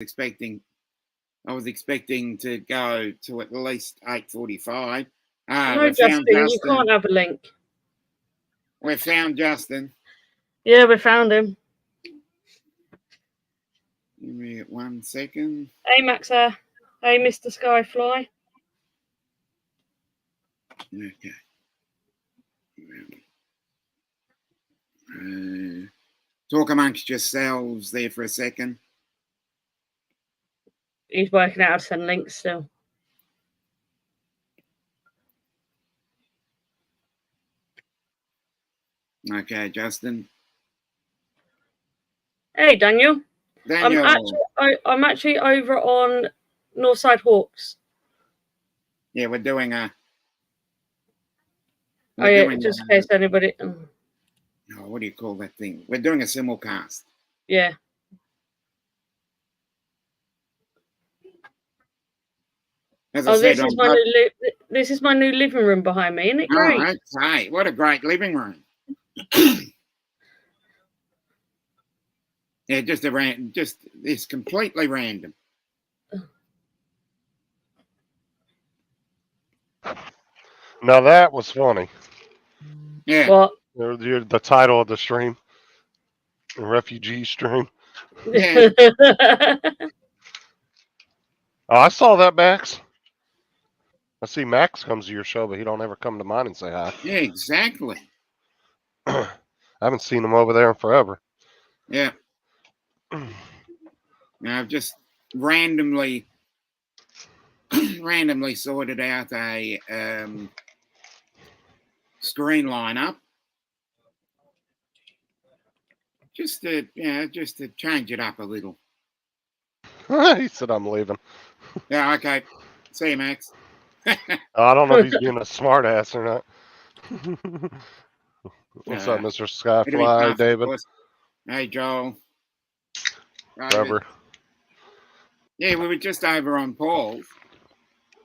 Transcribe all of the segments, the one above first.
expecting to go to at least 8:45. No, Justin, you can't have a link. We've found Justin. Yeah, we found him. Give me 1 second. Hey, Max. Hey, Mr. Skyfly. Okay. Talk amongst yourselves there for a second. He's working out how to send links still. Okay, Justin. Hey, Daniel. Daniel. I'm actually over on Northside Hawks. Yeah, we're doing a. Just in case anybody. Oh, what do you call that thing? We're doing a simulcast. Yeah. As I said, this is my new living room behind me. Isn't it great? Oh, okay. What a great living room. Yeah, it's completely random. Now that was funny. Yeah. What? The title of the stream, the refugee stream. Yeah. Oh, I saw that, Max. I see Max comes to your show, but he don't ever come to mine and say hi. Yeah, exactly. I haven't seen him over there in forever. Yeah. I've just randomly sorted out a screen lineup just to change it up a little. He said, "I'm leaving." Yeah. Okay. See you, Max. I don't know if he's being a smart ass or not. What's up, Mr. Skyfly, David? Hey, Joel. Trevor. Yeah, we were just over on Paul's.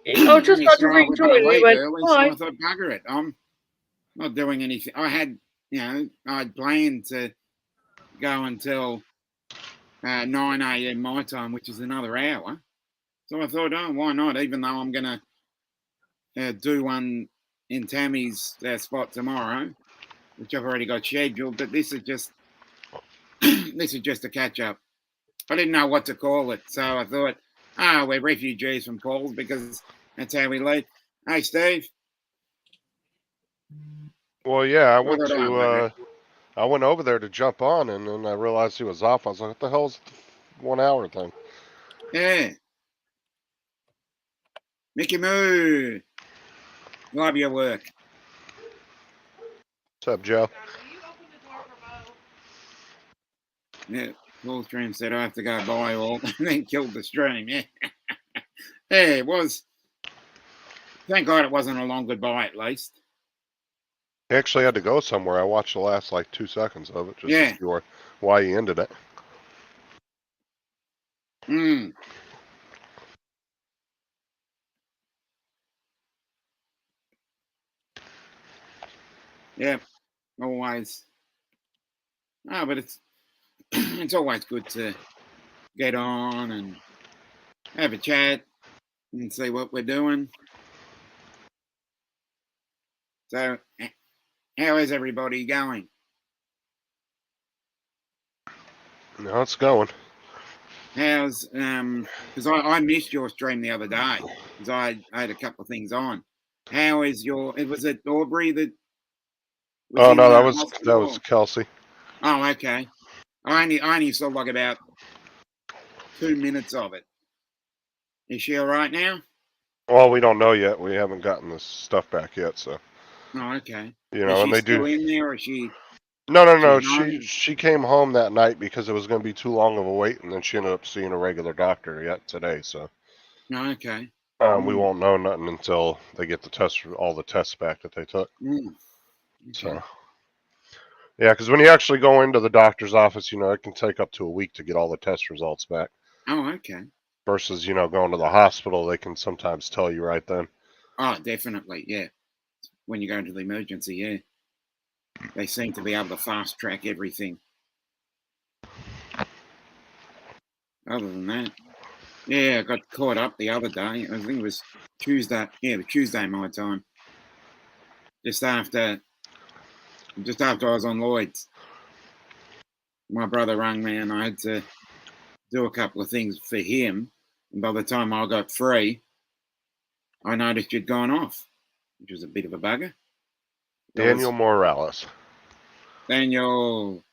I just got to rejoin. We went, so I thought, bugger it. I'm not doing anything. I had, I'd planned to go until 9 a.m. my time, which is another hour. So I thought, oh, why not? Even though I'm going to do one in Tammy's spot tomorrow, which I've already got scheduled. But this is just a catch up. I didn't know what to call it, so I thought, we're refugees from Paul's because that's how we leave. Hey, Steve. Well, yeah, I went over there to jump on, and then I realized he was off. I was like, "What the hell's the 1 hour thing?" Yeah. Mickey Moo. Love your work. What's up, Joe? Yeah. Full stream said I have to go buy all and then killed the stream. Yeah. Yeah, it was. Thank God it wasn't a long goodbye at least. He actually had to go somewhere. I watched the last 2 seconds of it just to see why he ended it. Yeah, always. But it's always good to get on and have a chat and see what we're doing. So, how is everybody going? No, it's going. How's because I missed your stream the other day because I had a couple of things on. How is was it Aubrey that? Oh no, that was Kelsey. Oh, okay. I only saw about 2 minutes of it. Is she all right now? Well, we don't know yet. We haven't gotten this stuff back yet, so. Oh, okay. You know, is she and they still do. in there, or is she? No. She came home that night because it was going to be too long of a wait, and then she ended up seeing a regular doctor yet today. So. Oh, okay. We won't know nothing until they get all the tests back that they took. Okay. So. Yeah, because when you actually go into the doctor's office, it can take up to a week to get all the test results back. Oh, okay. Versus, going to the hospital, they can sometimes tell you right then. Oh, definitely, yeah. When you go into the emergency, yeah. They seem to be able to fast track everything. other than that, yeah, I got caught up the other day. I think it was Tuesday. Yeah, the Tuesday my time. Just after I was on Lloyd's, my brother rang me, and I had to do a couple of things for him. And by the time I got free, I noticed you'd gone off, which was a bit of a bugger. Daniel Morales. Daniel.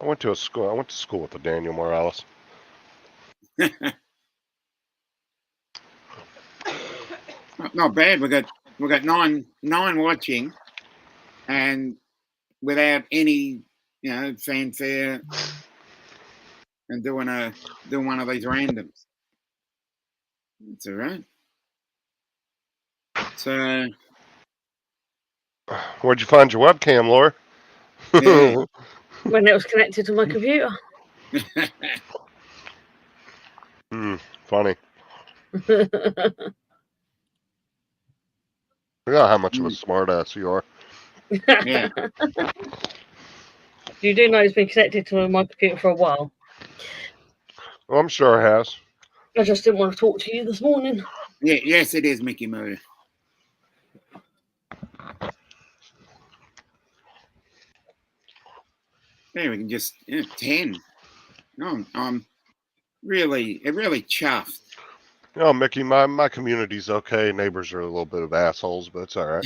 I went to school with the Daniel Morales. Not bad. We got nine watching, and without any fanfare, and doing one of these randoms. That's all right. So Where'd you find your webcam, Laura? yeah. When it was connected to my computer. Funny. Yeah, how much of a smart ass you are. Yeah. You do know it's been connected to my computer for a while. Well, I'm sure it has. I just didn't want to talk to you this morning. Yeah. Yes, it is, Mickey Moo. Yeah, we can just 10. No, I'm really chuffed. Oh, Mickey, my community's okay. Neighbors are a little bit of assholes, but it's all right.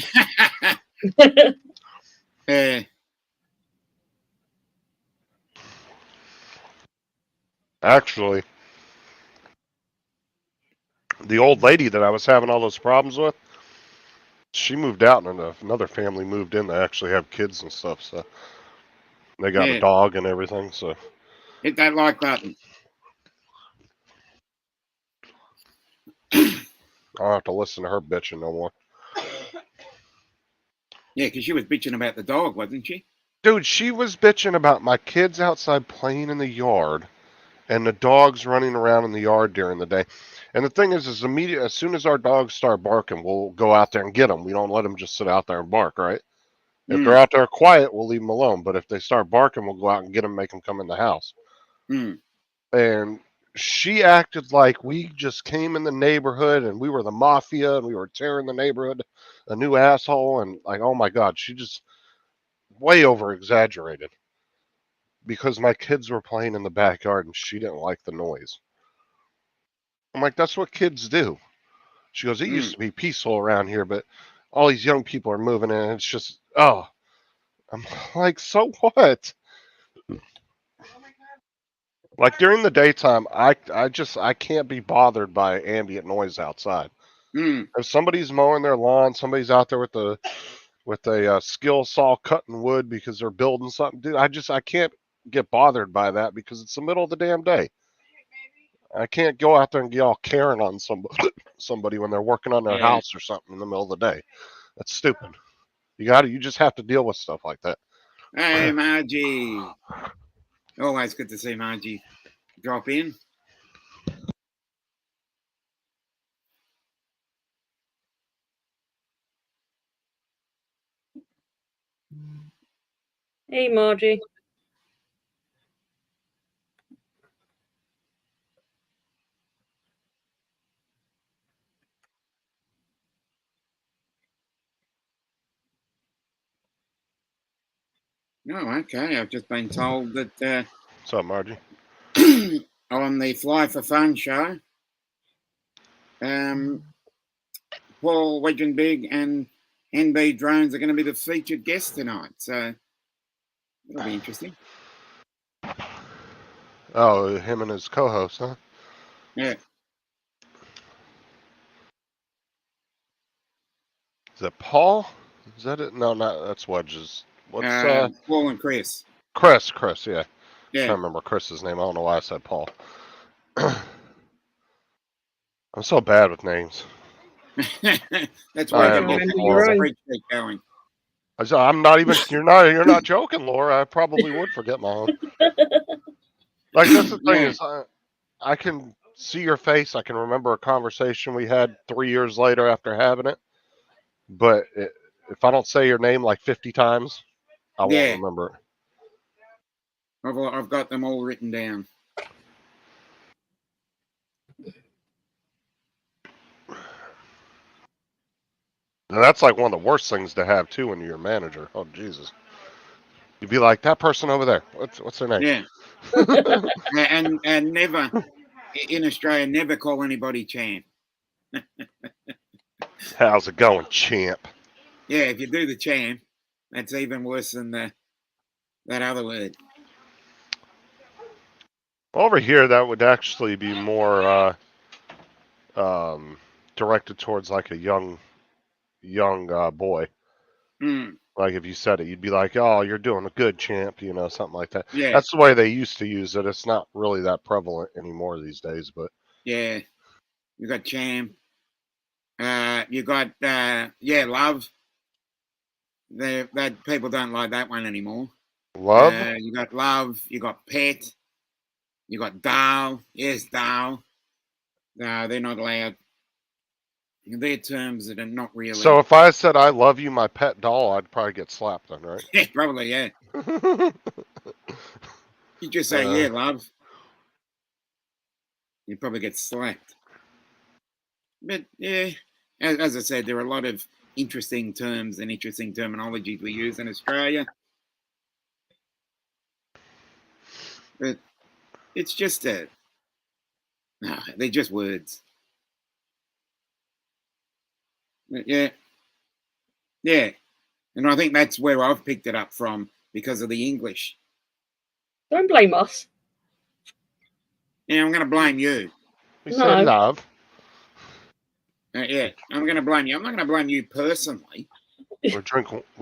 Actually, the old lady that I was having all those problems with, she moved out, and another family moved in. They actually have kids and stuff, so they got a dog and everything. So hit that like button. I don't have to listen to her bitching no more. Yeah, because she was bitching about the dog, wasn't she? Dude, she was bitching about my kids outside playing in the yard and the dogs running around in the yard during the day. And the thing is as soon as our dogs start barking, we'll go out there and get them. We don't let them just sit out there and bark, right? If they're out there quiet, we'll leave them alone. But if they start barking, we'll go out and get them, make them come in the house. And she acted like we just came in the neighborhood and we were the mafia and we were tearing the neighborhood a new asshole. And like, oh my God, she just way over exaggerated because my kids were playing in the backyard and she didn't like the noise. I'm like, that's what kids do. She goes, it used to be peaceful around here, but all these young people are moving in. And it's just, oh, I'm like, so what? Like during the daytime, I can't be bothered by ambient noise outside. If somebody's mowing their lawn, somebody's out there with a skill saw cutting wood because they're building something, dude, I can't get bothered by that because it's the middle of the damn day. I can't go out there and get all Karen on somebody when they're working on their house or something in the middle of the day. That's stupid. You just have to deal with stuff like that. Hey, Margie. Always good to see Margie drop in. Hey, Margie. Oh, okay. I've just been told that What's up, Margie? on the Fly for Fun show, Paul Wedgenbig and NB Drones are going to be the featured guests tonight. So it'll be interesting. Oh, him and his co-host, huh? Yeah. Is that Paul? Is that it? No, not that's Wedges. What's Paul and Chris? Chris, yeah. Yeah. I can't remember Chris's name. I don't know why I said Paul. I'm so bad with names. That's why I you get your own. spreadsheet going. I'm not even. You're not joking, Laura. I probably would forget my own. Like that's the thing is, I can see your face. I can remember a conversation we had 3 years later after having it. But if I don't say your name like 50 times, I won't remember it. I've got them all written down. And that's like one of the worst things to have too when you're a manager. Oh Jesus! You'd be like, that person over there. What's their name? Yeah. and never in Australia, never call anybody champ. How's it going, champ? Yeah, if you do the champ, that's even worse than that other word. Over here, that would actually be more directed towards like a young boy. Mm, Like if you said it, you'd be like, "Oh, you're doing a good, champ," something like that. yeah, That's the way they used to use it. It's not really that prevalent anymore these days, but yeah. You got champ. You got love. That people don't like that one anymore. love. You got love. You got pet. You got doll. Yes, doll. No, they're not allowed. They're terms that are not really. So if I said I love you, my pet doll, I'd probably get slapped then, right? Yeah, probably, yeah. You just say, yeah, love. You probably get slapped. But yeah, as I said, there are a lot of interesting terms and interesting terminologies we use in Australia. But it's just they're just words. But yeah, yeah. And I think that's where I've picked it up from because of the English. Don't blame us. Yeah, I'm going to blame you. We said love. Yeah, I'm going to blame you. I'm not going to blame you personally. We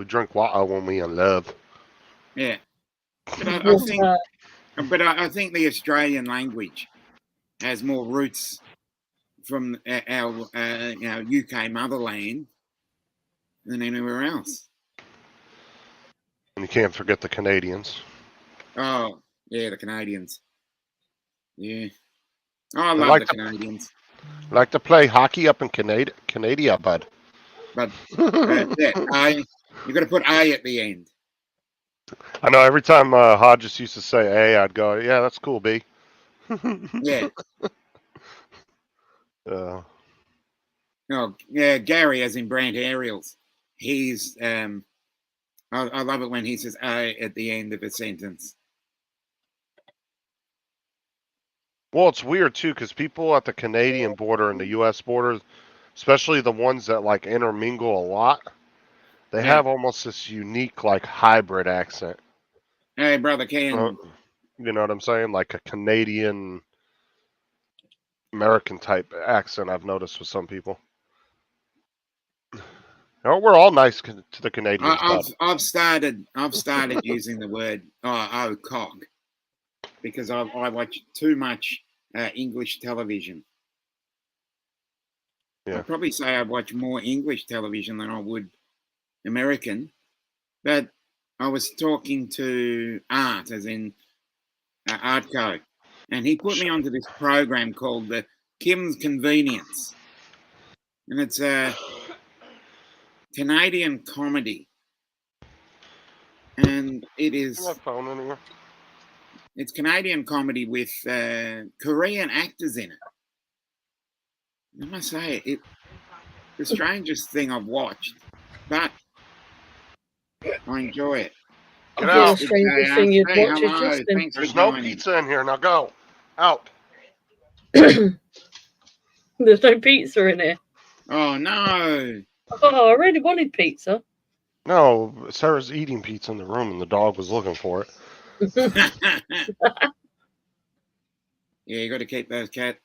drink water when we in love. Yeah, but I think the Australian language has more roots from our UK motherland than anywhere else. And you can't forget the Canadians. Oh yeah, the Canadians. Yeah, I love the Canadians. Like to play hockey up in Canada, bud. But yeah, you got to put A at the end. I know every time Hodges used to say A, I'd go, yeah, that's cool, B. Yeah. Uh, Oh yeah, Gary, as in Brant Aerials. He's I love it when he says A at the end of a sentence. well, it's weird too because people at the Canadian border and the U.S. border, especially the ones that like intermingle a lot, they have almost this unique like hybrid accent. Hey, brother Ken. You know what I'm saying? Like a Canadian American type accent I've noticed with some people. Oh, we're all nice to the Canadians. I've started using the word cog because I watch too much English television. Yeah. I'd probably say I watch more English television than I would American. But I was talking to Art, as in Artco, and he put me onto this program called the Kim's Convenience, and it's a Canadian comedy, and it is. Phone in here. It's Canadian comedy with Korean actors in it. I must say, it's the strangest thing I've watched, but I enjoy it. Get out. The strangest thing you'd watch is Hello. Justin. Thanks There's for no joining. pizza in here. Now go. Out. There's no pizza in here. Oh no. Oh, I really wanted pizza. No, Sarah's eating pizza in the room and the dog was looking for it. Yeah, you got to keep those cats.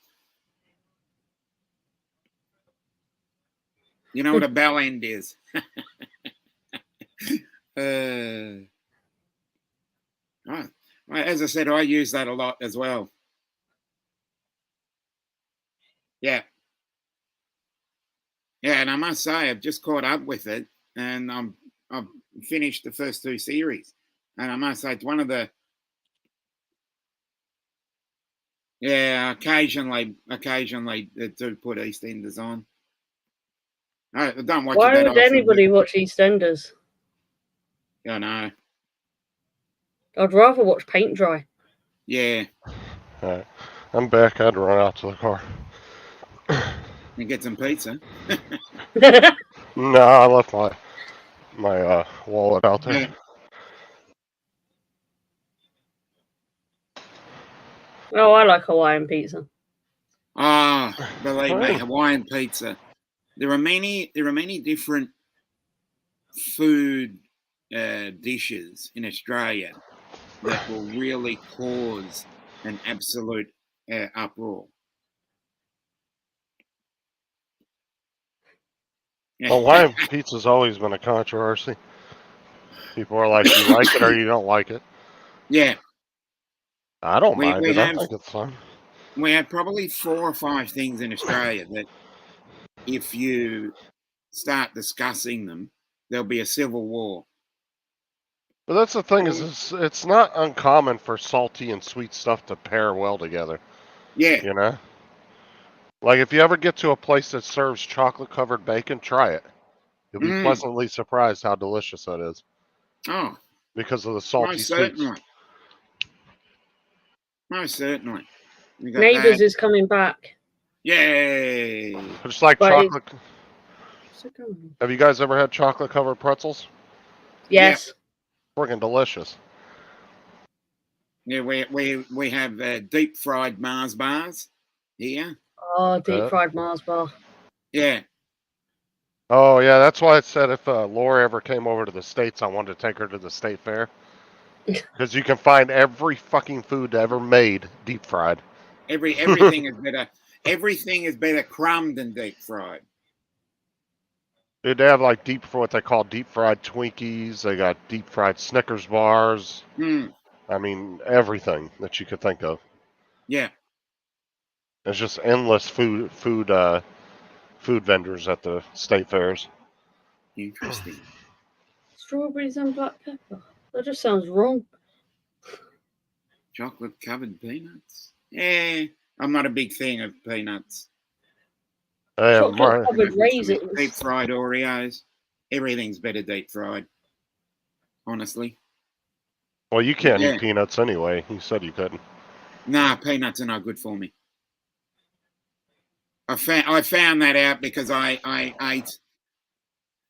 You know what a bell end is. As I said, I use that a lot as well. Yeah. Yeah, and I must say, I've just caught up with it, and I've finished the first two series, and I must say, it's one of the. Yeah, occasionally they do put EastEnders on. I don't watch it Why that would often. anybody watch EastEnders? I know. I'd rather watch paint dry. Yeah, Alright. I'm back. I had to run out to the car. and get some pizza. No, I left my wallet out there. Yeah. Oh, I like Hawaiian pizza. Oh, believe me, Hey. Hawaiian pizza. There are many different food dishes in Australia that will really cause an absolute uproar. Hawaiian pizza's always been a controversy. People are like, you like it or you don't like it. Yeah, I don't we, mind we it. I have think it's fun. we have probably 4 or 5 things in Australia that if you start discussing them, there'll be a civil war. But that's the thing is, it's not uncommon for salty and sweet stuff to pair well together. Yeah. You know? Like, if you ever get to a place that serves chocolate-covered bacon, try it. You'll be pleasantly surprised how delicious that is. Oh, Because of the salty most sweets. certainly. Most certainly. We got Neighbours that. is coming back. Yay. Just like But chocolate. What's it going? Have you guys ever had chocolate-covered pretzels? Yes. Friggin' delicious. Yeah, we have deep fried Mars bars here. Oh, deep fried Mars bar. Yeah. Oh, yeah, that's why I said if Laura ever came over to the States, I wanted to take her to the State Fair. Because you can find every fucking food ever made deep fried. Everything is better. Everything is better crumbed than deep fried. Dude, they have like what they call deep fried Twinkies. They got deep fried Snickers bars. I mean, everything that you could think of. Yeah. There's just endless food vendors at the state fairs. Interesting. Strawberries and black pepper. That just sounds wrong. Chocolate covered peanuts. Yeah, I'm not a big fan of peanuts. Chocolate covered raisins. Deep fried Oreos. Everything's better deep fried. Honestly. Well, you can't eat peanuts anyway. You said you couldn't. Nah, peanuts are not good for me. I found that out because I ate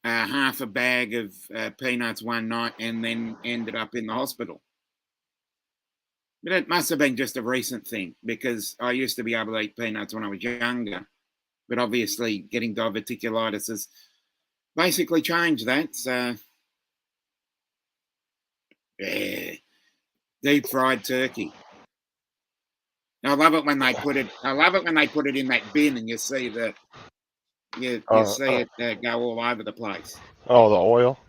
half a bag of peanuts one night and then ended up in the hospital. But it must have been just a recent thing because I used to be able to eat peanuts when I was younger. But obviously getting diverticulitis has basically changed that. So, yeah, deep fried turkey. I love it when they put it. I love it when they put it in that bin and you see the you see it go all over the place. Oh, the oil.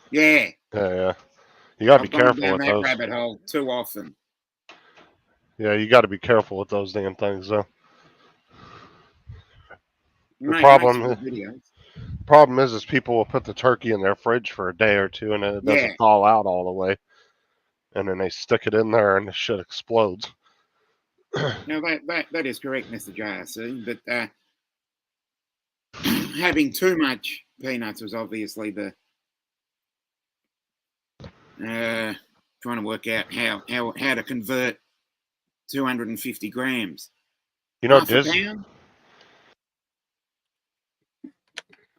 Yeah. Yeah. You gotta be careful down with that those. rabbit hole too often. Yeah, you got to be careful with those damn things, though. The problem is people will put the turkey in their fridge for a day or two and then it doesn't thaw out all the way, and then they stick it in there and the shit explodes. No, that is correct, Mr. JRC. But having too much peanuts was obviously the trying to work out how to convert 250 grams. You know, half a pound.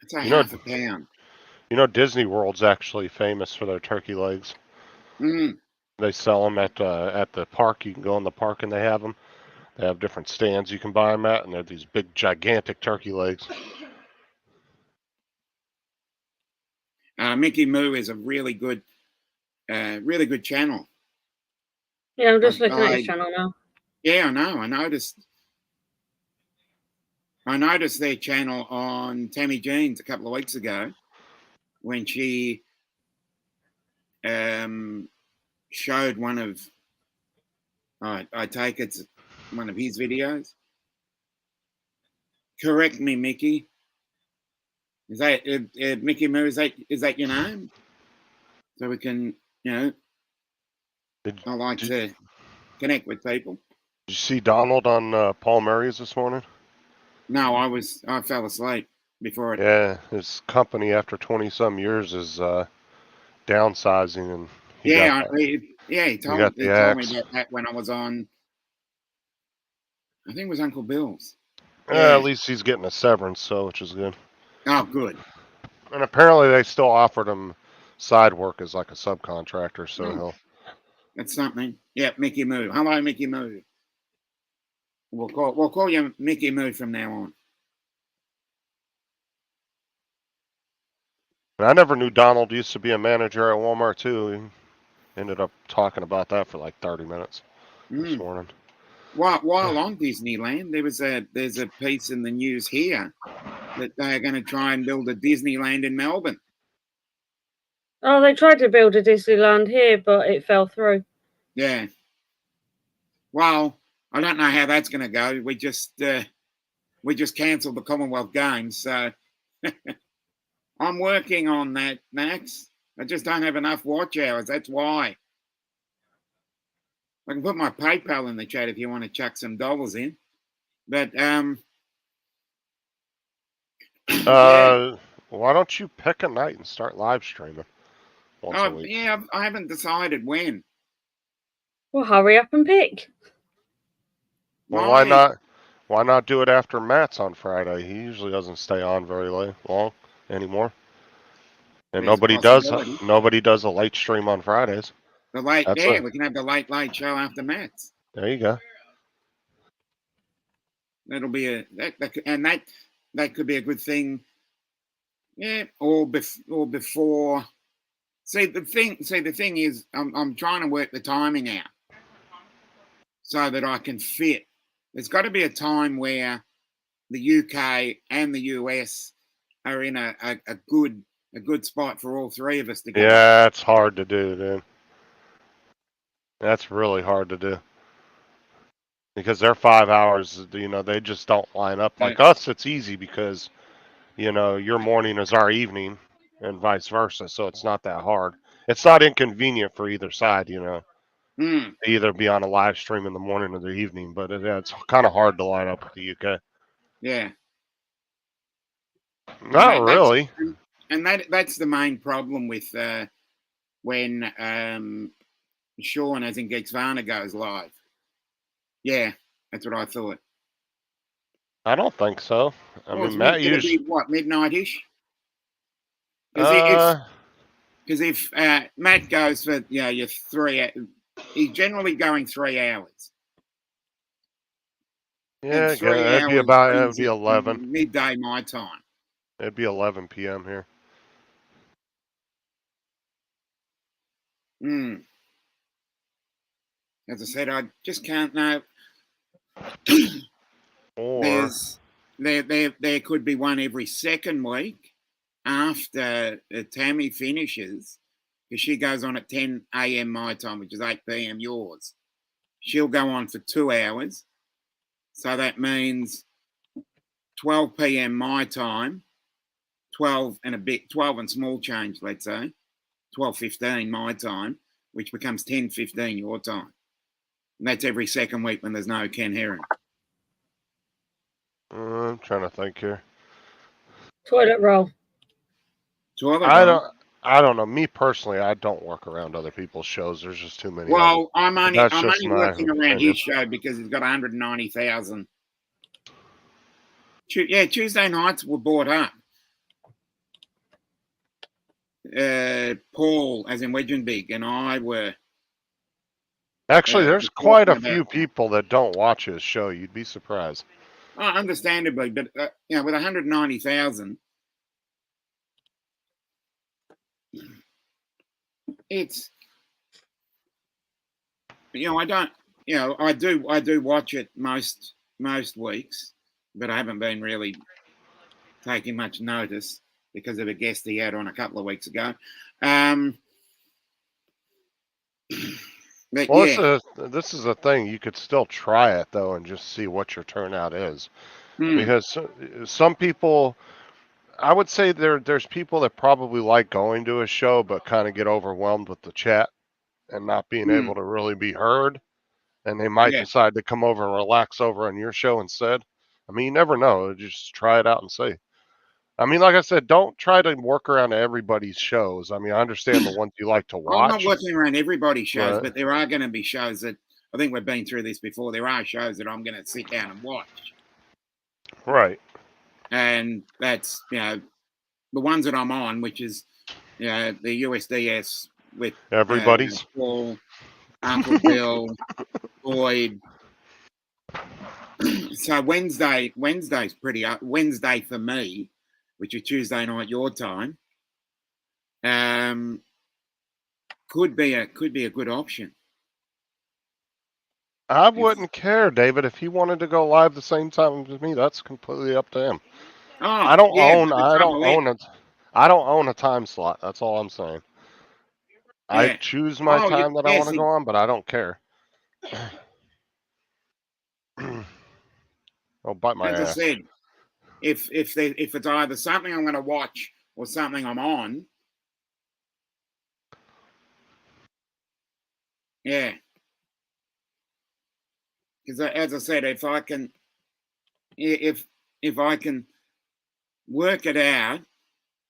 I'd say half a pound. You know, Disney World's actually famous for their turkey legs. They sell them at the park. You can go in the park and they have them. They have different stands you can buy them at, and they're these big, gigantic turkey legs. Mickey Moo is a really good channel. Yeah, I'm just looking at his channel now. Yeah, I know. I noticed their channel on Tammy Jean's a couple of weeks ago when she showed one of, I take it's one of his videos. Correct me, Mickey. Is that Mickey Moo? Is that your name? So we can, I like to connect with people. Did you see Donald on Paul Murray's this morning? No, I fell asleep before it. Yeah, his company after 20 some years is downsizing, and Yeah, You got he the told me axe. about that when I was on. I think it was Uncle Bill's. At Yeah. least he's getting a severance, so which is good. Oh, good. And apparently they still offered him side work as like a subcontractor, so Oh, he'll. that's something. Yeah, Mickey Moo. Hello, Mickey Moo. We'll call you Mickey Moo from now on. And I never knew Donald used to be a manager at Walmart too. He ended up talking about that for like 30 minutes this morning. While on Disneyland, there's a piece in the news here that they're going to try and build a Disneyland in Melbourne. Oh, they tried to build a Disneyland here, but it fell through. Yeah. Well, I don't know how that's going to go. We just cancelled the Commonwealth Games, so I'm working on that, Max. I just don't have enough watch hours. That's why. I can put my PayPal in the chat if you want to chuck some dollars in. But yeah. Why don't you pick a night and start live streaming once a Oh week? yeah, I haven't decided when. Well, hurry up and pick. Well, why not do it after Matt's on Friday? He usually doesn't stay on very long anymore. And There's a possibility. nobody does a late stream on Fridays. The late, That's yeah, we can have the late show after Matt's. There you go. That'll be that could be a good thing. Yeah, or before. See the thing is, I'm trying to work the timing out so that I can fit. There's got to be a time where the UK and the US are in a good spot for all three of us to go. Yeah, it's hard to do, dude. That's really hard to do. Because they're 5 hours, they just don't line up. Like us, it's easy because, your morning is our evening and vice versa. So it's not that hard. It's not inconvenient for either side, to either be on a live stream in the morning or the evening. But it's kind of hard to line up with the UK. Yeah. Not really. And that's the main problem with when Sean, as in Geeksvana, goes live. Yeah, that's what I thought. I don't think so. I mean, Matt it'll be what, midnight-ish? Uh, Because if Matt goes for your 3, he's generally going 3 hours. Yeah, and 3 it'd be hours it'd be 11. midday my time. It'd be 11 p.m. here. As I said, I just can't know. Or there could be one every second week after Tammy finishes, because she goes on at 10 a.m. my time, which is 8 p.m. yours. She'll go on for 2 hours. So that means 12 p.m. my time, 12 and small change, let's say, 12:15 my time, which becomes 10:15 your time. And that's every second week when there's no Ken Heron. I'm trying to think here. Toilet roll. I don't know. Me personally, I don't work around other people's shows. There's just too many. Well, I'm only working around opinion. his show because he's got 190,000. Yeah, Tuesday nights were bought up. Paul, as in Wedgenbig, and I were. Actually, there's quite a few people that don't watch his show. You'd be surprised. Understandably, but with 190,000, it's I don't I do watch it most weeks, but I haven't been really taking much notice because of a guest he had on a couple of weeks ago. But well, this is a thing. You could still try it though, and just see what your turnout is, because some people, I would say there's people that probably like going to a show, but kind of get overwhelmed with the chat and not being able to really be heard, and they might decide to come over and relax over on your show instead. I mean, you never know. Just try it out and see. I mean, like I said, don't try to work around everybody's shows. I mean, I understand the ones you like to I'm not watch. working around everybody's shows, Right. but there are going to be shows that I think we've been through this before. There are shows that I'm going to sit down and watch, Right. and that's the ones that I'm on, which is the USDS with Everybody's. Paul, Uncle Bill, Boyd. So Wednesday's pretty up. Wednesday for me, which is Tuesday night your time. Could be a good option. I wouldn't care, David, if he wanted to go live the same time as me. That's completely up to him. Oh, I don't yeah, own. but the I don't trouble is- own it. I don't own a time slot. That's all I'm saying. I Yeah. choose my Oh, time that I want to see, go on, but I don't care. Oh, bite my as I ass. said, if it's either something I'm going to watch or something I'm on, yeah. Because as I said, if I can work it out,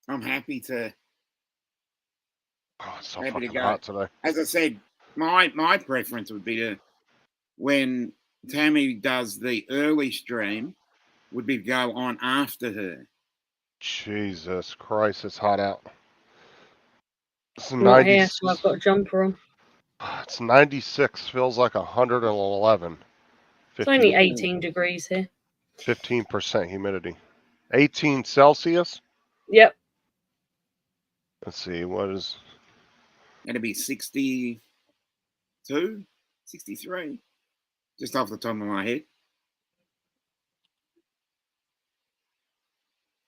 I'm happy to Oh, it's so happy to fucking go. hot today. As I said, my preference would be to, when Tammy does the early stream, would be to go on after her. Jesus Christ, it's hot out. It's I'm not 90. here, so I've got a jumper on. It's 96. Feels like 111. It's only 50, 18 degrees here. 15% humidity. 18 Celsius. Yep. Let's see. What is? It'd be 62, 63, just off the top of my head.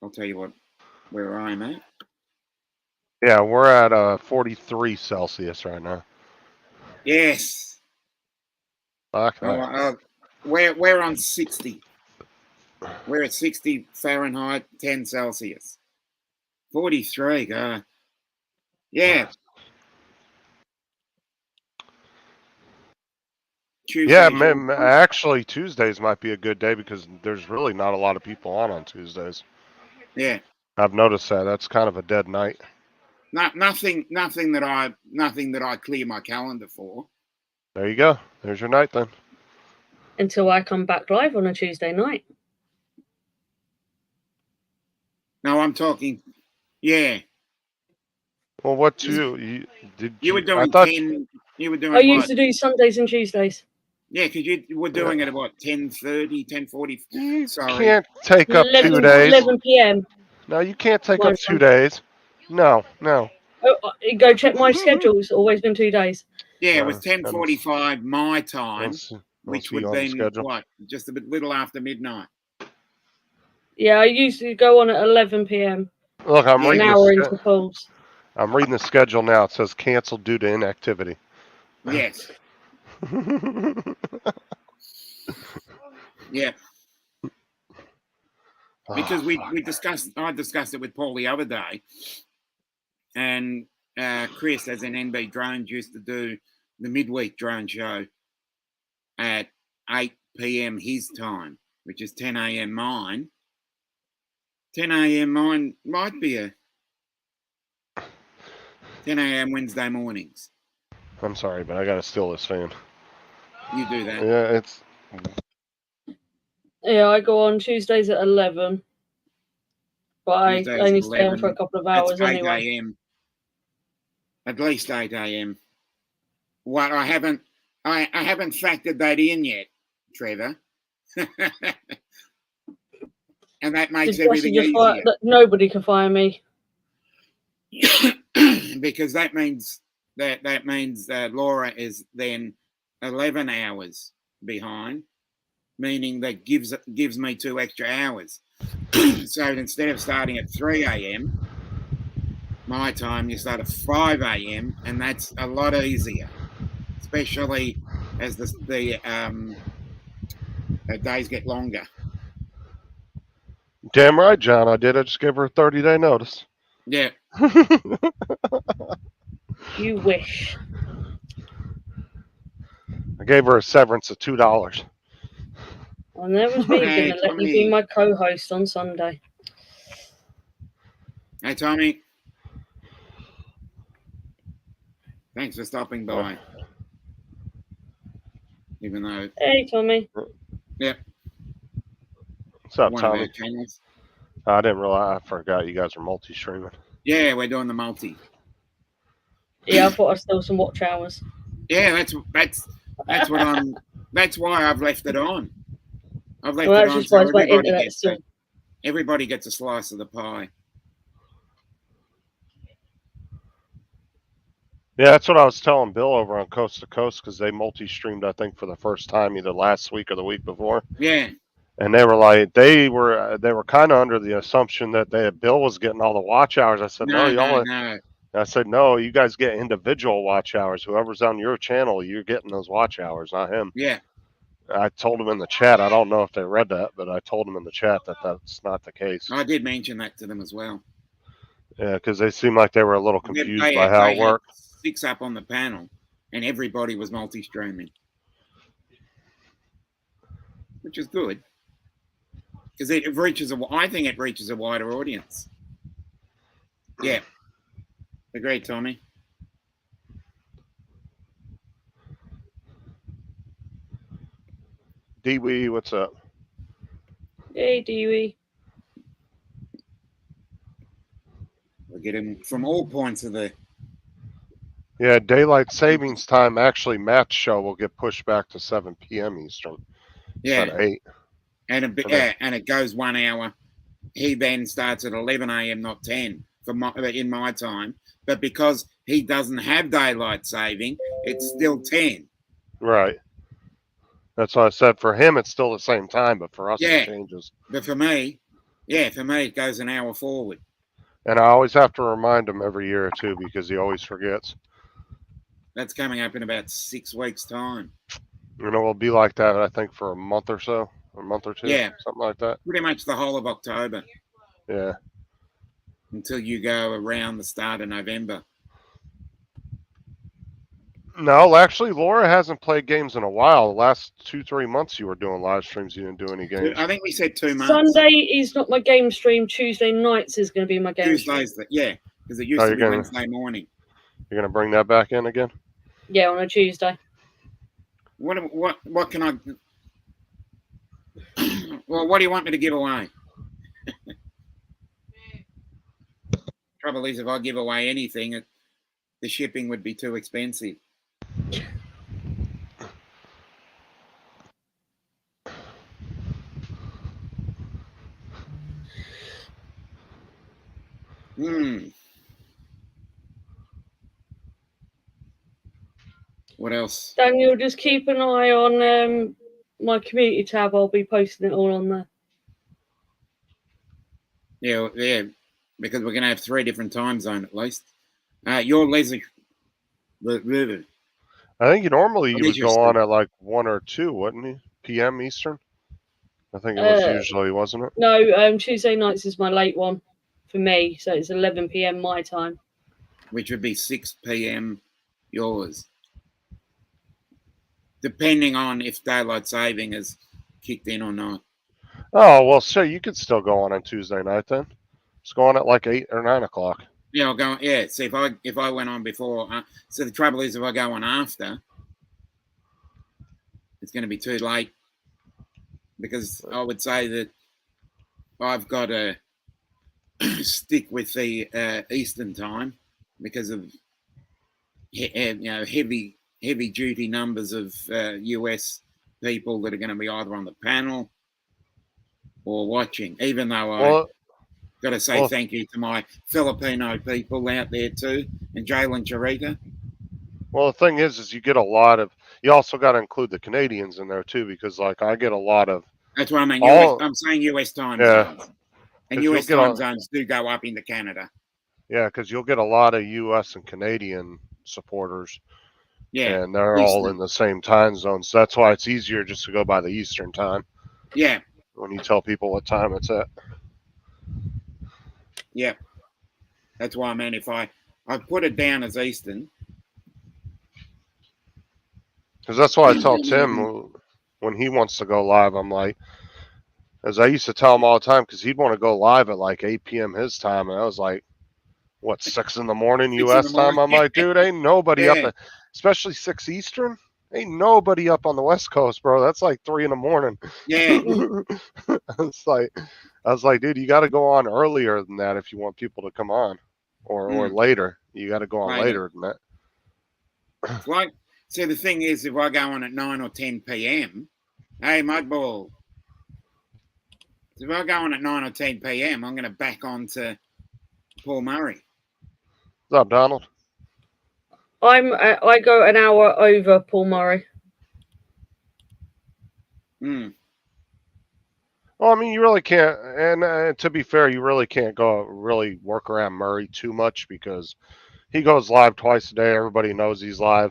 I'll tell you where I'm at. Yeah, we're at 43 Celsius right now. Yes. Fuck that. We're on 60. We're at 60 Fahrenheit, 10 Celsius. 43. Yeah. Yeah, Tuesday. actually, Tuesdays might be a good day because there's really not a lot of people on Tuesdays. Yeah. I've noticed that. That's kind of a dead night. Nothing that I clear my calendar for. There you go. There's your night then. Until I come back live on a Tuesday night. No, I'm talking. Yeah. Well, what you were doing I thought 10. You were doing. I used to do Sundays and Tuesdays. Yeah, because you were doing it at what, 10:30, 10:40. you Sorry. can't take up 11, 2 days. 11 p.m. No, you can't take My up 2 time. days. No. Oh, go check my schedule. It's always been 2 days. Yeah, it was 10:45 my time, which would have been what, just a little after midnight. Yeah, I used to go on at 11 p.m. Look, I'm an reading hour into pools. I'm reading the schedule now. It says canceled due to inactivity. Yes. Yeah. Because I discussed it with Paul the other day, and Chris, as in NB Drones, used to do the midweek drone show at 8 p.m. his time, which is 10 a.m. mine. 10 a.m. mine might be a 10 a.m. Wednesday mornings. I'm sorry, but I gotta steal this fan. You do that. Yeah, Yeah, I go on Tuesdays at 11. But Tuesdays I only at stay on 11. for a couple of hours That's 8 anyway. a.m. At least 8 a.m. What I haven't factored that in yet, Trevor. And that makes everything easier. Nobody can fire me. Because that means that Laura is then 11 hours behind, meaning that gives me 2 extra hours. So instead of starting at 3 a.m. my time, you start at 5 a.m. and that's a lot easier, especially as the days get longer. damn right, John. I did. I just gave her a 30-day notice. Yeah. You wish. I gave her a severance of $2. And that was me Hey, going to let me be my co-host on Sunday. Hey, Tommy. Thanks for stopping by. Even though, Hey, Tommy. yep, What's up, one of our Tommy? channels. I didn't realize. I forgot you guys are multi-streaming. Yeah, we're doing the multi. Yeah, I thought I stole some watch hours. Yeah, that's what I'm. That's why I've left it on. I've left Well, it that's on just why so my internet's still. everybody gets a slice of the pie. Yeah, that's what I was telling Bill over on Coast to Coast because they multi-streamed, I think, for the first time either last week or the week before. Yeah, And they were like, they were kind of under the assumption that Bill was getting all the watch hours. I said, no, y'all. no. I said, no, you guys get individual watch hours. Whoever's on your channel, you're getting those watch hours, not him. Yeah, I told him in the chat. I don't know if they read that, but I told him in the chat that that's not the case. I did mention that to them as well. Yeah, because they seemed like they were a little confused by how it worked. 6 up on the panel, and everybody was multi-streaming, which is good because it reaches I think it reaches a wider audience. Yeah, agreed, Tommy. Dewey, what's up? Hey, Dewey. We get him from all points of the. Yeah, daylight savings time. Actually, Matt's show will get pushed back to 7 p.m. Eastern. Yeah, Instead of 8. And it goes 1 hour. He then starts at 11 a.m., not 10 in my time. But because he doesn't have daylight saving, it's still 10. Right. That's why I said for him it's still the same time, but for us it changes. But for me, it goes an hour forward. And I always have to remind him every year or two because he always forgets. That's coming up in about 6 weeks' time. You know, it'll be like that, I think, for a month or so, a month or two, something like that. Pretty much the whole of October. Yeah. Until you go around the start of November. No, actually, Laura hasn't played games in a while. The last 2-3 months you were doing live streams, you didn't do any games. I think we said 2 months. Sunday is not my game stream. Tuesday nights is going to be my game Tuesdays, stream. Yeah, because it used to be Wednesday morning. You're going to bring that back in again? Yeah, on a Tuesday. What can I... Well, what do you want me to give away? Trouble is, if I give away anything, the shipping would be too expensive. What else? Daniel, just keep an eye on my community tab. I'll be posting it all on there. Yeah, because we're going to have 3 different time zones at least. Your leisure. I think normally you would go on at like 1 or 2, wouldn't you? PM Eastern? I think it was usually, wasn't it? No, Tuesday nights is my late one for me, so it's 11 p.m. my time. Which would be 6 p.m. yours. Depending on if daylight saving is kicked in or not. Oh, well, so you could still go on Tuesday night then. Just go on at like 8 or 9 o'clock. Yeah, I'll go. Yeah, see if I went on before. So the trouble is, if I go on after, it's going to be too late. Because I would say that I've got to stick with the Eastern time because of heavy duty numbers of US people that are going to be either on the panel or watching. Even though I got to say thank you to my Filipino people out there too, and Jalen Charita. Well, the thing is you get a lot of. You also got to include the Canadians in there too, because like I get a lot of. That's what I mean. I'm saying US time zones, and US time zones do go up into Canada. Yeah, because you'll get a lot of US and Canadian supporters. Yeah, and they're all in the same time zone, so that's why it's easier just to go by the Eastern time. Yeah. When you tell people what time it's at. Yeah. That's why I mean if I put it down as Eastern. Because that's why I tell Tim when he wants to go live, I'm like, As I used to tell him all the time, because he'd want to go live at like 8 p.m. his time, and I was like, what, 6 in the morning 6 in the U.S. time? I'm morning. like, dude, ain't nobody up Yeah, at, especially 6 Eastern. Ain't nobody up on the West Coast, bro. That's like 3 in the morning. yeah. I was like, dude, you got to go on earlier than that if you want people to come on, or later. You got to go on later than that. It's like, so the thing is, if I go on at 9 or 10 p.m., hey, Mudball. So if I go on at 9 or 10 p.m., I'm going to back on to Paul Murray. What's up, Donald? I go an hour over Paul Murray. Mm. Well, I mean, you really can't, and to be fair, you really can't go really work around Murray too much because he goes live twice a day. Everybody knows he's live.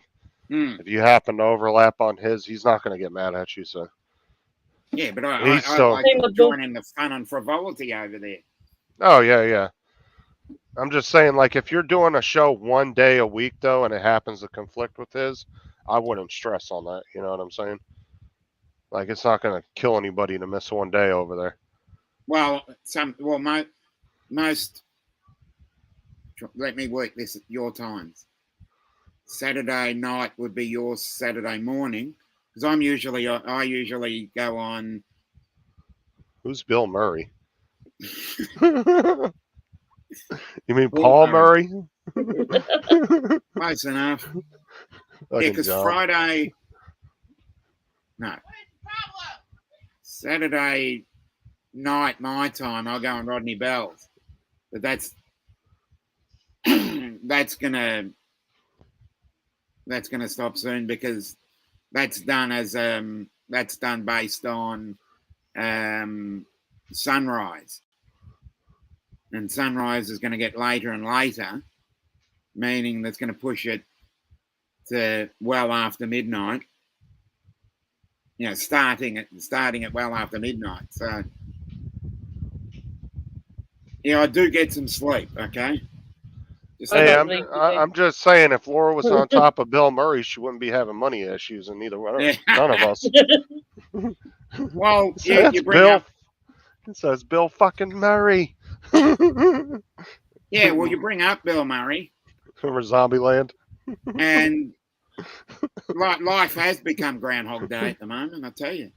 Mm. If you happen to overlap on his, he's not going to get mad at you. So Yeah, but I he's still. like joining the fun and frivolity over there. Oh yeah, yeah. I'm just saying, like, if you're doing a show one day a week though, and it happens to conflict with his, I wouldn't stress on that. You know what I'm saying? Like, it's not going to kill anybody to miss one day over there. Well, most. Let me work this at your times. Saturday night would be your Saturday morning, because I usually go on. Who's Bill Murray? You mean Paul Murray? Close enough. Yeah, Fucking because John. Friday. No. Saturday night, my time, I'll go on Rodney Bell's. But that's gonna stop soon because that's done based on sunrise. And sunrise is going to get later and later, meaning that's going to push it to well after midnight. You know, starting at well after midnight. So, yeah, I do get some sleep. Okay. Hey, I'm just saying, if Laura was on top of Bill Murray, she wouldn't be having money issues, and neither one, none of us. Well, yeah, you bring Bill. up. It says Bill fucking Murray. Yeah, well, you bring up Bill Murray. Remember Zombieland? And life has become Groundhog Day at the moment. I tell you,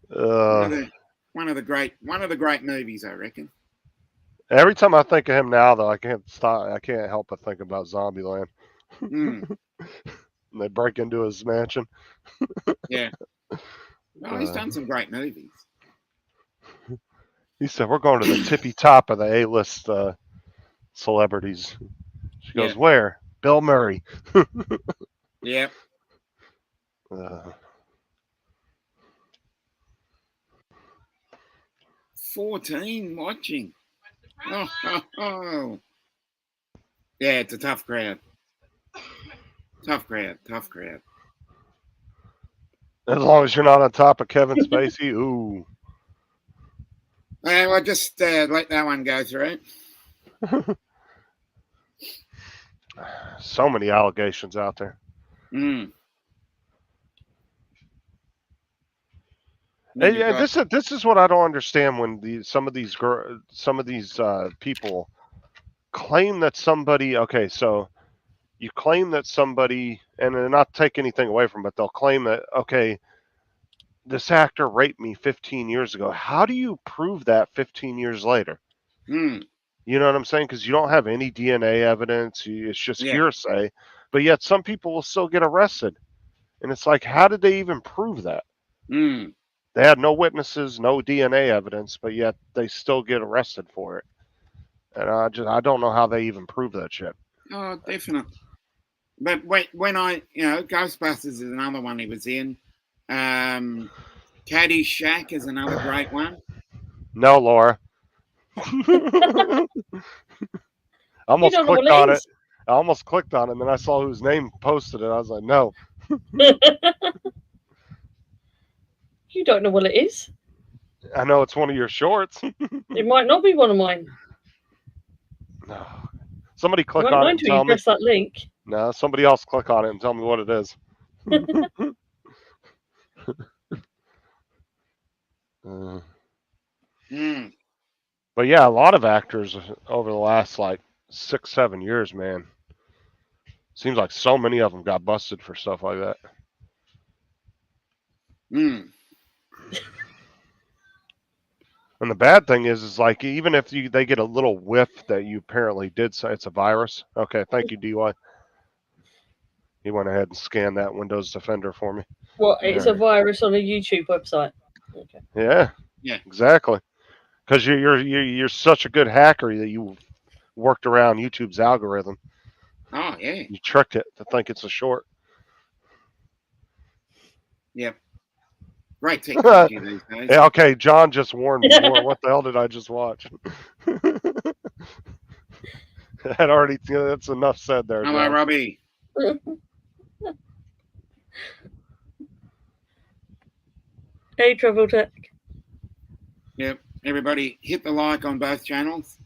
one of the great movies, I reckon. Every time I think of him now, though, I can't help but think about Zombieland. Mm. And they break into his mansion. Yeah. Well, he's done some great movies. He said, "We're going to the tippy top of the A-list celebrities." She goes, "Where?" Bill Murray. Yep. 14 watching. Oh. Yeah, it's a tough crowd. Tough crowd. As long as you're not on top of Kevin Spacey, ooh. Well, just let that one go through. So many allegations out there. Mm. And this is what I don't understand when some of these people claim that somebody. Okay, so you claim that somebody, and they're not take anything away from it, they'll claim that, okay, this actor raped me 15 years ago. How do you prove that 15 years later? Mm. You know what I'm saying? Because you don't have any DNA evidence. It's just hearsay. But yet some people will still get arrested. And it's like, how did they even prove that? Mm. They had no witnesses, no DNA evidence, but yet they still get arrested for it. And I don't know how they even prove that shit. Oh, definitely. But when Ghostbusters is another one he was in. Caddyshack is another great one. No, Laura. I almost clicked on it. I almost clicked on it, and then I saw whose name posted it. I was like, no. You don't know what it is. I know it's one of your shorts. It might not be one of mine. No. Somebody click on it and tell me. Press that link. No, somebody else click on it and tell me what it is. Mm. But yeah, a lot of actors over the last like 6, 7 years, man. Seems like so many of them got busted for stuff like that. Mm. And the bad thing is like even if they get a little whiff that you apparently did say it's a virus. Okay, thank you, DY. He went ahead and scanned that Windows Defender for me. What? It's Yeah. a virus on a YouTube website. Okay. Yeah. Yeah. Exactly. Because you're such a good hacker that you worked around YouTube's algorithm. Oh, yeah. You tricked it to think it's a short. Yep. Great technology these days. Yeah, okay, John just warned me. What the hell did I just watch? That already that's enough said there, Hello, John. Robbie. Hey, Travel Tech. Yep. Everybody hit the like on both channels.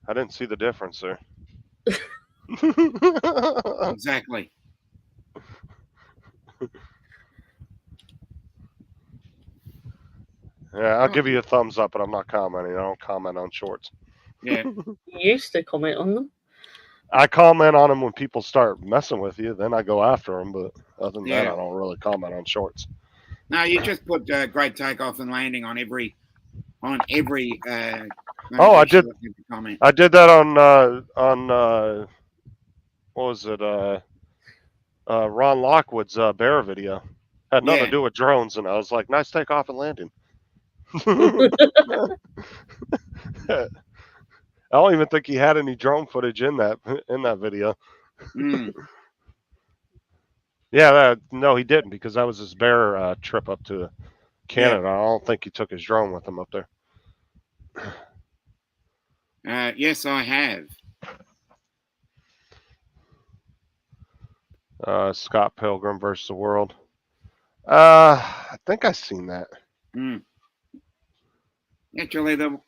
I didn't see the difference there. Exactly. Yeah, I'll give you a thumbs up, but I'm not commenting. I don't comment on shorts. Yeah. You used to comment on them. I comment on them when people start messing with you. Then I go after them. But other than that, Yeah. I don't really comment on shorts. No, you just put great takeoff and landing on every. Oh, I did. Comment. I did that on what was it? Ron Lockwood's bear video. Had nothing Yeah. to do with drones, and I was like, nice takeoff and landing. I don't even think he had any drone footage in that video. Mm. Yeah, no, he didn't because that was his bear trip up to Canada. Yeah. I don't think he took his drone with him up there. Yes, I have. Scott Pilgrim versus the World. I think I seen that. Mm. Actually, what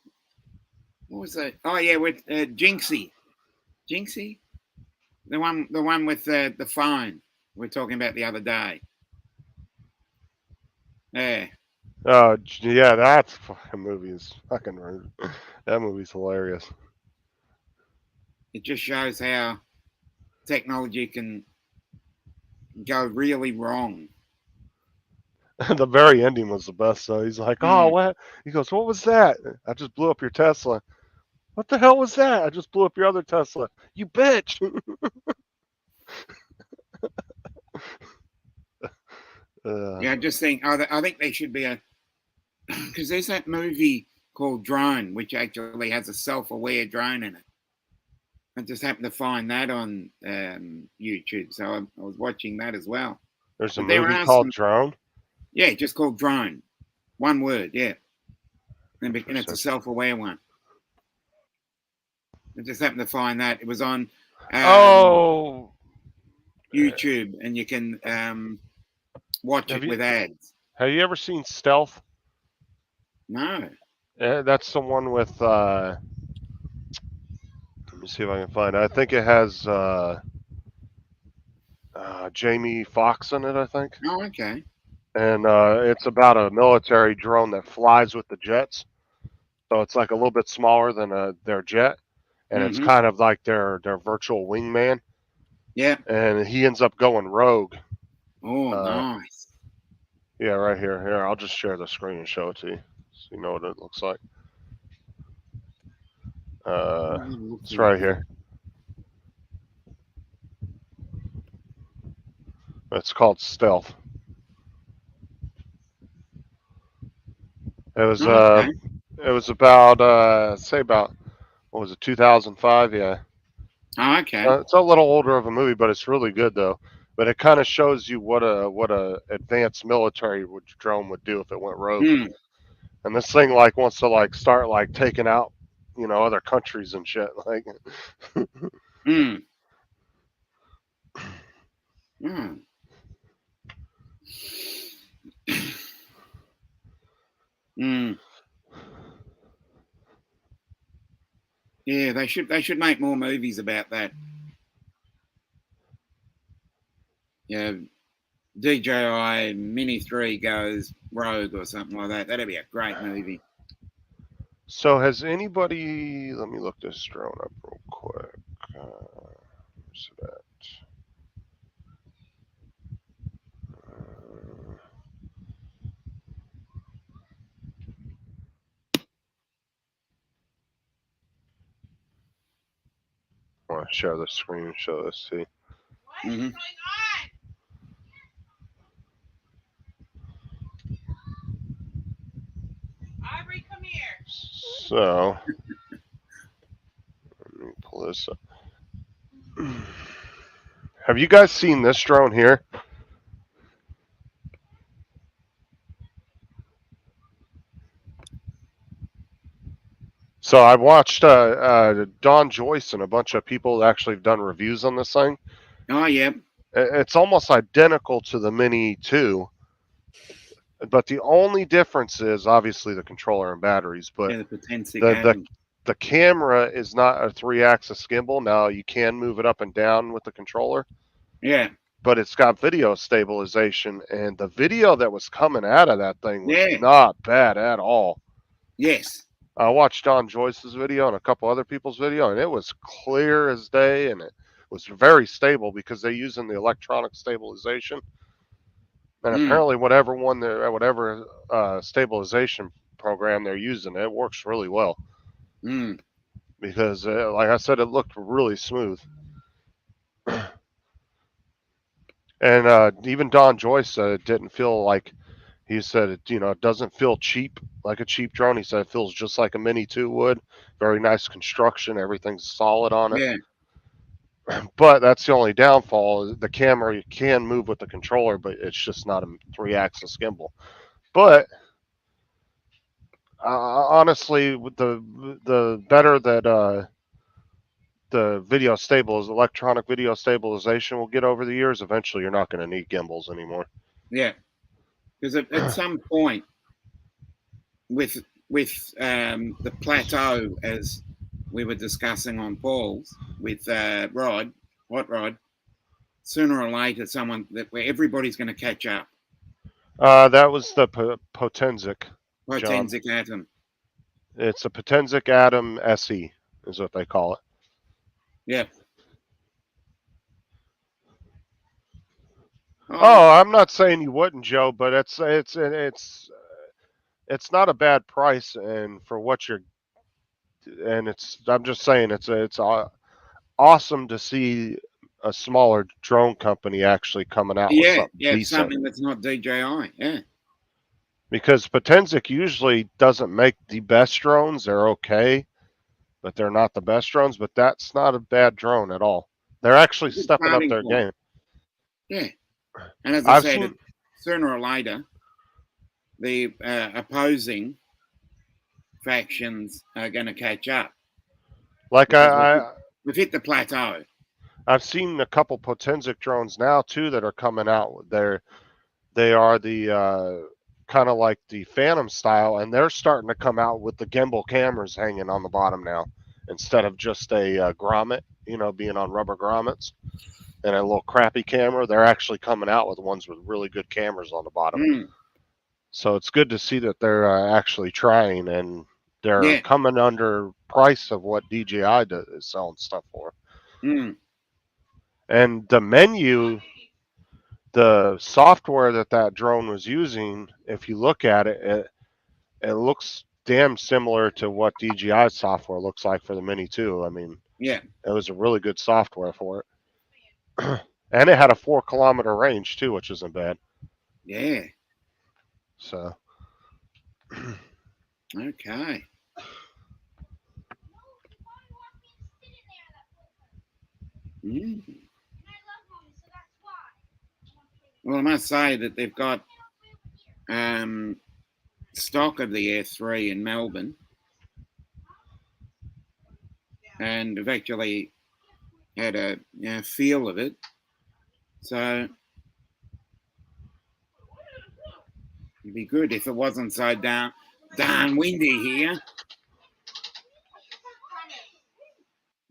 was that? Oh yeah, with Jinxie. Jinxie, the one with the phone we were talking about the other day. Yeah. Yeah, that fucking movie is fucking rude. That movie's hilarious. It just shows how technology can go really wrong. The very ending was the best. So he's like, "Oh, what?" He goes, "What was that?" I just blew up your Tesla. What the hell was that? I just blew up your other Tesla. You bitch. Yeah, I just think I think there should be a because there's that movie called Drone, which actually has a self-aware drone in it. I just happened to find that on YouTube, so I was watching that as well. There's a But there movie are called some, Drone. yeah, just called Drone, one word, yeah, and it's a Interesting. self-aware one. I just happened to find that it was on Oh, YouTube, and you can watch it with ads. have you ever seen Stealth? No. That's the one with. Let me see if I can find it. I think it has Jamie Foxx in it. I think. Oh, okay. And it's about a military drone that flies with the jets. So it's like a little bit smaller than their jet, and it's Mm-hmm. kind of like their virtual wingman. Yeah. And he ends up going rogue. Oh, nice. Yeah, right here. Here, I'll just share the screen and show it to you, so you know what it looks like. It's right here. It's called Stealth. It was Okay. it was about say about what was it 2005? Yeah. Oh, okay. It's a little older of a movie, but it's really good though. But it kind of shows you what a advanced military drone would do if it went rogue. Mm. And this thing like wants to like start like taking out, other countries and shit. Like, Mm. Mm. Mm. Yeah, they should make more movies about that. Yeah, DJI Mini 3 goes rogue or something like that. That'd be a great movie. So has anybody? Let me look this drone up real quick. Where's it at? I want to share the screen. Show this. See. Mm-hmm. Aubrey, come here. So let me pull this up. Have you guys seen this drone here? So I watched Don Joyce and a bunch of people actually have done reviews on this thing. Oh, yeah. It's almost identical to the Mini 2, but the only difference is obviously the controller and batteries. But Yeah, the Potensic the Atom. the camera is not a 3-axis gimbal. Now you can move it up and down with the controller, Yeah. but it's got video stabilization, and the video that was coming out of that thing was Yeah. not bad at all. Yes. I watched Don Joyce's video and a couple other people's video, and it was clear as day, and it was very stable because they're using the electronic stabilization. And apparently, whatever stabilization program they're using, it works really well. Mm. Because, like I said, it looked really smooth. And even Don Joyce said it didn't feel like, he said it doesn't feel cheap, like a cheap drone. He said it feels just like a Mini 2 would. Very nice construction. Everything's solid on it. Yeah. But that's the only downfall. The camera you can move with the controller, but it's just not a 3-axis gimbal. But honestly, with the better that the electronic video stabilization will get over the years, eventually you're not going to need gimbals anymore. Yeah. Because at some point, with the plateau, as we were discussing on Paul's, with Hot Rod, sooner or later, where everybody's going to catch up. That was the Potensic. Potensic Atom. It's a Potensic Atom SE, is what they call it. Yeah. Oh, I'm not saying you wouldn't, Joe, but it's not a bad price, and for what you're, and I'm just saying it's awesome to see a smaller drone company actually coming out with something decent. Something that's not DJI. Yeah. Because Potensic usually doesn't make the best drones. They're okay, but they're not the best drones. But that's not a bad drone at all. They're actually stepping up their game. Yeah. And as I said, sooner or later, the opposing factions are going to catch up. Like we've hit the plateau. I've seen a couple Potensic drones now too that are coming out. They are the kind of like the Phantom style, and they're starting to come out with the gimbal cameras hanging on the bottom now, instead of just a grommet, being on rubber grommets and a little crappy camera. They're actually coming out with ones with really good cameras on the bottom. Mm. So it's good to see that they're actually trying, and they're coming under price of what DJI is selling stuff for. Mm. And the menu, the software that drone was using, if you look at it, it looks damn similar to what DJI software looks like for the Mini 2. I mean, yeah, it was a really good software for it. And it had a 4-kilometer range too, which isn't bad. Yeah. So. Okay. Mm. Well, I must say that they've got stock of the S3 in Melbourne, and I've actually had a feel of it. So it'd be good if it wasn't so darn windy here.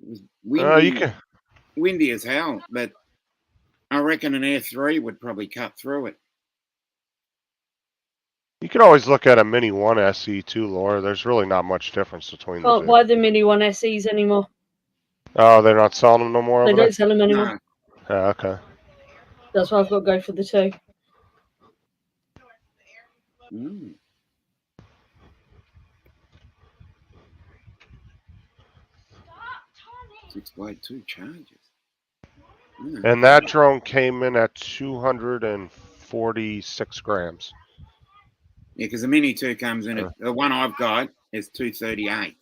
It was windy, windy as hell, but I reckon an Air 3 would probably cut through it. You can always look at a Mini 1 SE too, Laura. There's really not much difference between the Can't two. buy the Mini 1 SEs anymore. Oh, they're not selling them no more They over there? don't sell them anymore. No. Yeah, okay. That's why I've got to go for the 2. Mm. Six blade 2 charges. Mm. And that drone came in at 246 grams. Yeah, because the Mini 2 comes in at the one I've got is 238.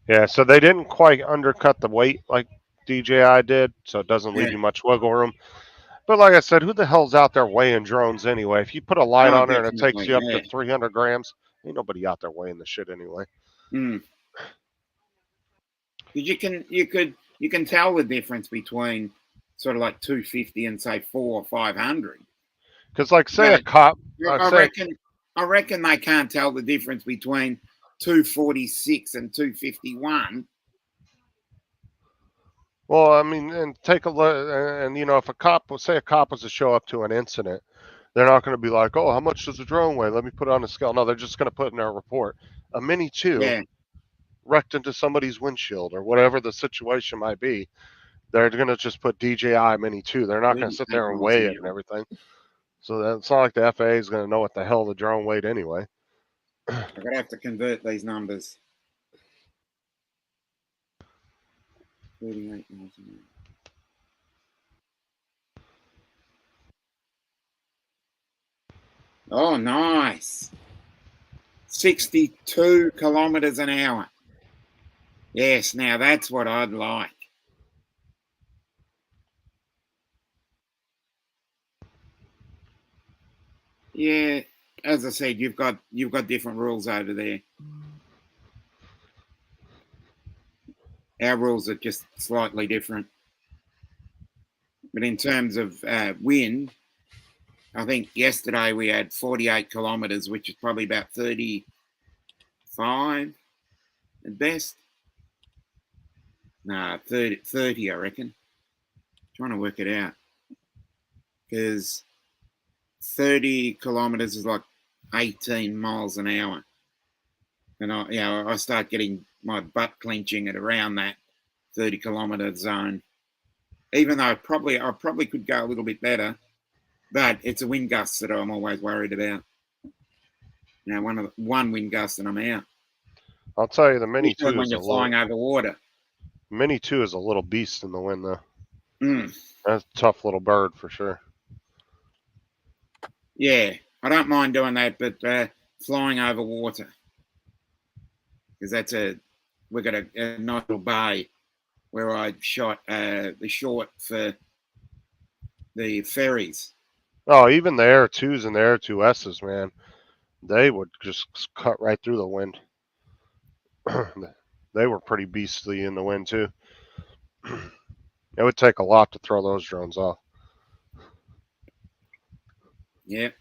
Yeah, so they didn't quite undercut the weight like DJI did, so it doesn't leave Yeah. you much wiggle room. But like I said, who the hell's out there weighing drones anyway? If you put a light Oh, on there and it takes definitely. you up Yeah. to 300 grams, ain't nobody out there weighing the shit anyway. Mm. You can tell the difference between sort of like 250 and say 400 or 500. Because like say a But cop, I reckon they can't tell the difference between 246 and 251. well, I mean, and take a look, and you know, if a cop was to show up to an incident, they're not going to be like, oh, how much does a drone weigh? Let me put it on a scale. No, they're just going to put in their report. A Mini 2 Yeah. wrecked into somebody's windshield or whatever the situation might be. They're going to just put DJI Mini 2. They're not going to sit there and weigh it and everything. So it's not like the FAA is going to know what the hell the drone weighed anyway. I'm going to have to convert these numbers. 38 miles an hour. Oh, nice. 62 kilometers an hour. Yes, now that's what I'd like. Yeah, as I said, you've got different rules over there. Our rules are just slightly different. But in terms of wind, I think yesterday we had 48 kilometers, which is probably about 35 at best. No, 30 I reckon. Trying to work it out. Because 30 kilometers is like 18 miles an hour. And I start getting my butt clenching at around that 30 kilometer zone. Even though I probably could go a little bit better, but it's a wind gust that I'm always worried about. You know, one wind gust and I'm out. I'll tell you, the Mini 2 when is you're flying over water. Mini 2 is a little beast in the wind, though. Mm. That's a tough little bird for sure. Yeah, I don't mind doing that, but flying over water, because we've got a nice little bay where I shot the short for the ferries. Oh, even the Air 2s and the Air 2Ss, man, they would just cut right through the wind. They were pretty beastly in the wind, too. It would take a lot to throw those drones off. Yep,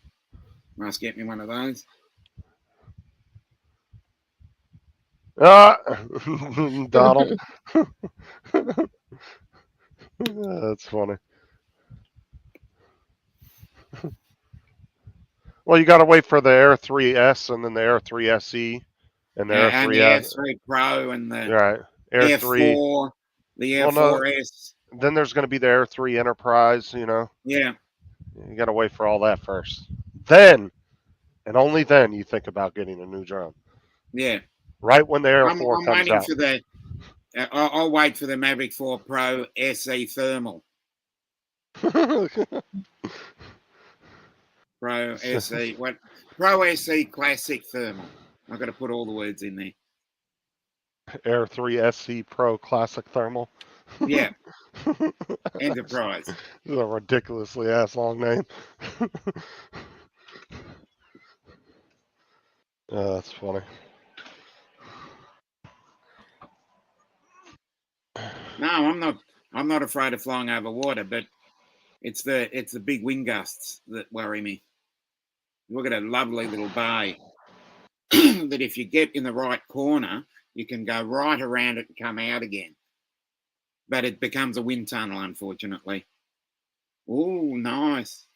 must get me one of those. Donald. That's funny. Well, you got to wait for the Air 3S and then the Air 3 SE and the Air And 3 the Air 3 Pro and the right. Air 3. 4, the Air Well, no, 4S. Then there's going to be the Air 3 Enterprise, you know. Yeah. You got to wait for all that first. Then, and only then, you think about getting a new drone. Yeah. Right when the Air 4 I'm comes waiting out. for the. I'll wait for the Mavic 4 Pro SE Thermal. Pro SE. What? Pro SE Classic Thermal. I've got to put all the words in there. Air 3 SC Pro Classic Thermal. Yeah. Enterprise. This is a ridiculously ass long name. That's funny. No, I'm not afraid of flying over water, but it's the big wind gusts that worry me. We've got a lovely little bay that if you get in the right corner, you can go right around it and come out again. But it becomes a wind tunnel, unfortunately. Oh, nice.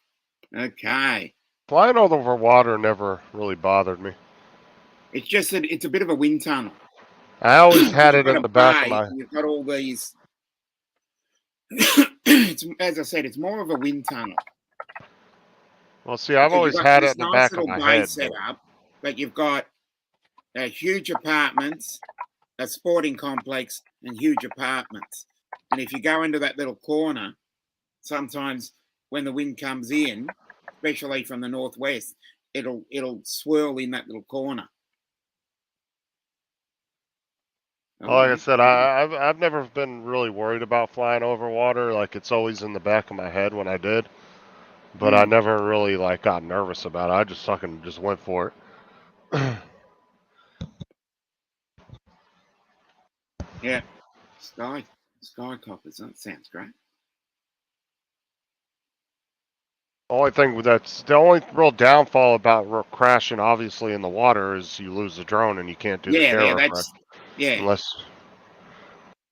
Okay. Flying over water never really bothered me. It's just that it's a bit of a wind tunnel. I always had You've it got in a the back of bay, my. and you've got all these. It's, as I said, it's more of a wind tunnel. Well, see, I've Because you've always got had it this in the nice back of little my bay head. set But up, but you've got huge apartments, a sporting complex, and huge apartments. And if you go into that little corner, sometimes when the wind comes in, especially from the northwest, it'll swirl in that little corner. Oh, like I yeah. said, I've never been really worried about flying over water. Like it's always in the back of my head when I did, but I never really like got nervous about it. I just fucking just went for it. Yeah. Sky coppers. That sounds great. The only real downfall about crashing, obviously, in the water is you lose the drone and you can't do the Yeah, camera that's yeah. unless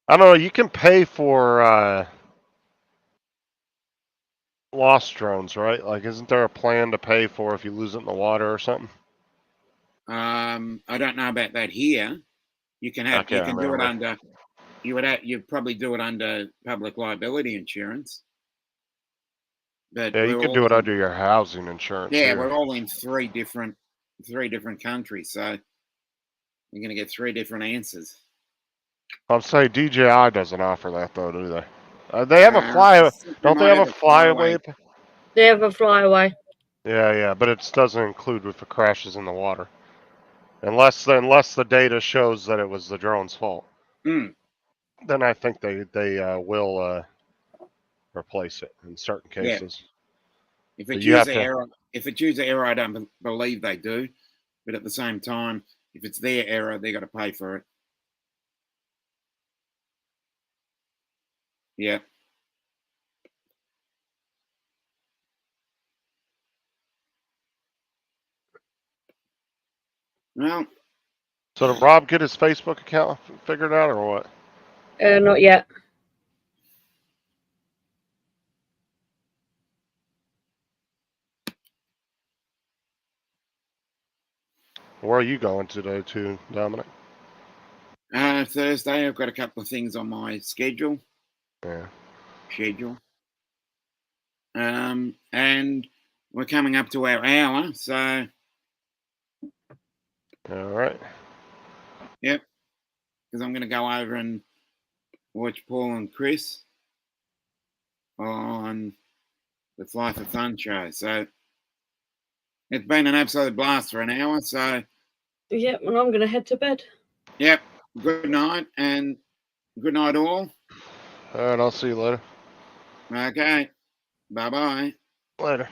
I don't know. You can pay for lost drones, right? Like, isn't there a plan to pay for if you lose it in the water or something? I don't know about that here. You can I can't do it remember. under you'd probably do it under public liability insurance. But Yeah, you we're can all do it in, under your housing insurance yeah, here. we're all in three different countries, so you're gonna get three different answers. I'm saying DJI doesn't offer that though, do they? They have a fly. They Don't they might have a have a flyaway. flyaway? They have a flyaway. Yeah, but it doesn't include if it crashes in the water, unless the data shows that it was the drone's fault. Mm, Then I think they will replace it in certain yeah. cases. If But it's you have user to. error, I don't believe they do. But at the same time, if it's their error, they got to pay for it. Yeah. Well, So did Rob get his Facebook account figured out or what? Not yet. Where are you going today, to Dominic? Thursday, I've got a couple of things on my schedule. Yeah. And we're coming up to our hour, so All right. yep. Because I'm going to go over and watch Paul and Chris on the Fly for Fun show. So it's been an absolute blast for an hour. So Yep, and I'm going to head to bed. yep. Good night and good night all. All right. I'll see you later. Okay. Bye bye. Later.